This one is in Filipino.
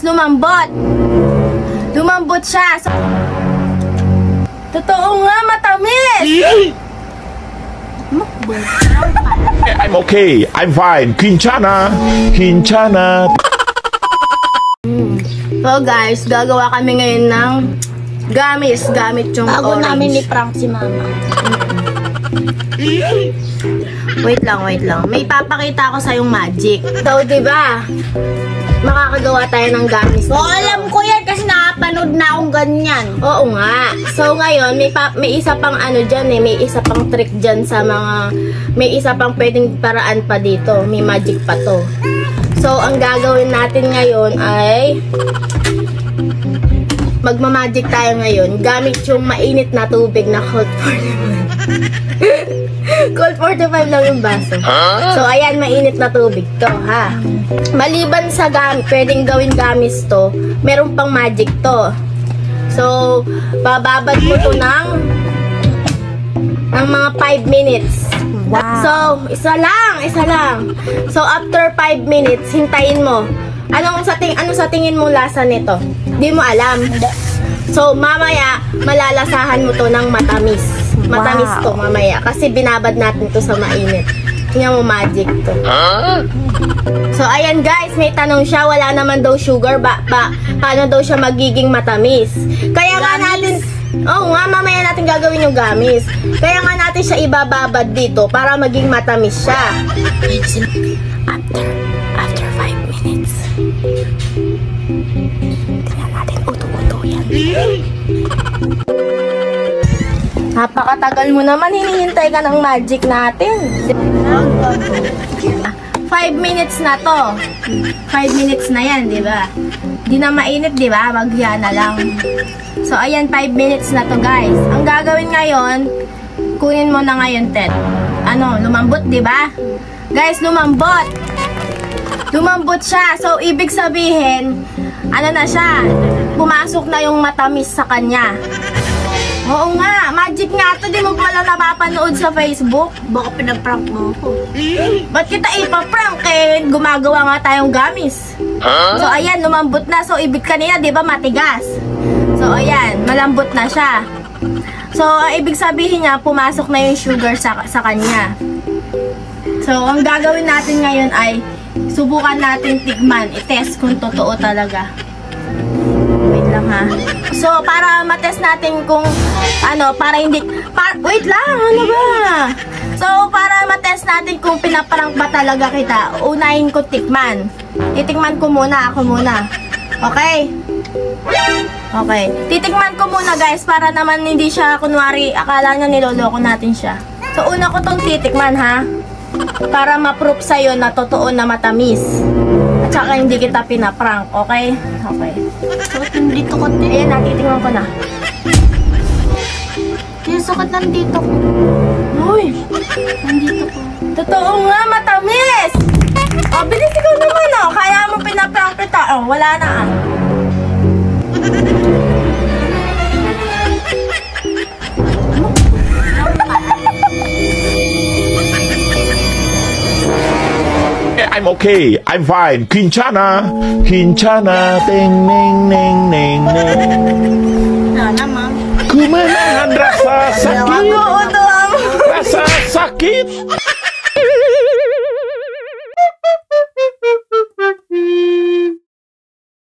lumambot. Lumambot siya. So, totoo nga, matamis. I'm okay. I'm fine. Quinchana. Quinchana. So guys, gagawa kami ngayon ng gamis. Gamit yung bago orange. namin ni prank si mama. Wait lang. May papakita ako sa yung magic. So, diba? Makakagawa tayo ng gamis. So, alam ko yan kasi nakapanood na akong ganyan. Oo nga. So, ngayon, may isa pang ano dyan eh. May isa pang trick dyan sa mga... May isa pang pwedeng paraan pa dito. May magic pa to. So, ang gagawin natin ngayon ay... Magmamagic tayo ngayon. Gamit yung mainit na tubig na cold 45. Cold 45 lang yung baso. So, ayan, mainit na tubig to, ha? Maliban sa pwedeng gawin gamis to, meron pang magic to. So, bababad mo to ng mga 5 minutes. Wow. So, isa lang. So, after 5 minutes, hintayin mo. Ano sa tingin mo lasa nito? Di mo alam. So, mamaya, malalasahan mo to ng matamis. Matamis to mamaya. Kasi binabad natin to sa mainit. Tingnan mo, magic to. So, ayan guys, may tanong siya. Wala naman daw sugar. Paano daw siya magiging matamis? Kaya nga natin... Oo nga, mamaya natin gagawin yung gamis. Kaya nga natin siya ibababad dito para maging matamis siya. After 5 minutes. Tingnan natin, uto-uto yan. Napakatagal mo naman, hinihintay ka ng magic natin. 5 minutes na to. 5 minutes na yan, di ba? Di na mainit, di ba? Magya na lang. So, ayan, 5 minutes na to, guys. Ang gagawin ngayon, kunin mo na ngayon, Ted. Ano, lumambot, di ba? Guys, lumambot. Lumambot siya. So, ibig sabihin, ano na siya? Pumasok na yung matamis sa kanya. Oo nga, magic nga to. Di mo pala napapanood sa Facebook. Baka pinag-prank mo ako. Ba't kita ipaprank? Eh, gumagawa nga tayong gamis. So, ayan, lumambot na. So, ibig kanina, di ba, matigas? So, ayan, malambot na siya. So, ibig sabihin niya, pumasok na yung sugar sa kanya. So, ang gagawin natin ngayon ay subukan natin tikman. I-test kung totoo talaga. Wait lang ha. So, para matest natin kung ano, para hindi... wait lang, ano ba? So, para matest natin kung pinaprank ba talaga kita, unahin ko tikman. Titikman ko muna, ako muna. Okay? Okay. Titikman ko muna guys, para naman hindi siya, kunwari, akala niya niloloko natin siya. So, una ko tong titikman ha. Para ma-proof sa'yo na totoo na matamis. At saka hindi kita pinaprank, okay? Okay. Sakit nandito ko, te. Ayan na, titingnan ko na. Kaya sakit nandito ko. Uy! Nandito ko. Totoo nga, matamis! O, bilis ikaw naman, o. Kaya mo pinaprank kita. O, wala na, ah. I'm okay. I'm fine. Quinchana. Quinchana. Ting, ning, ning, ning, ning. Wala naman. Kumanan rasa sakit. Ako, Rasa sakit.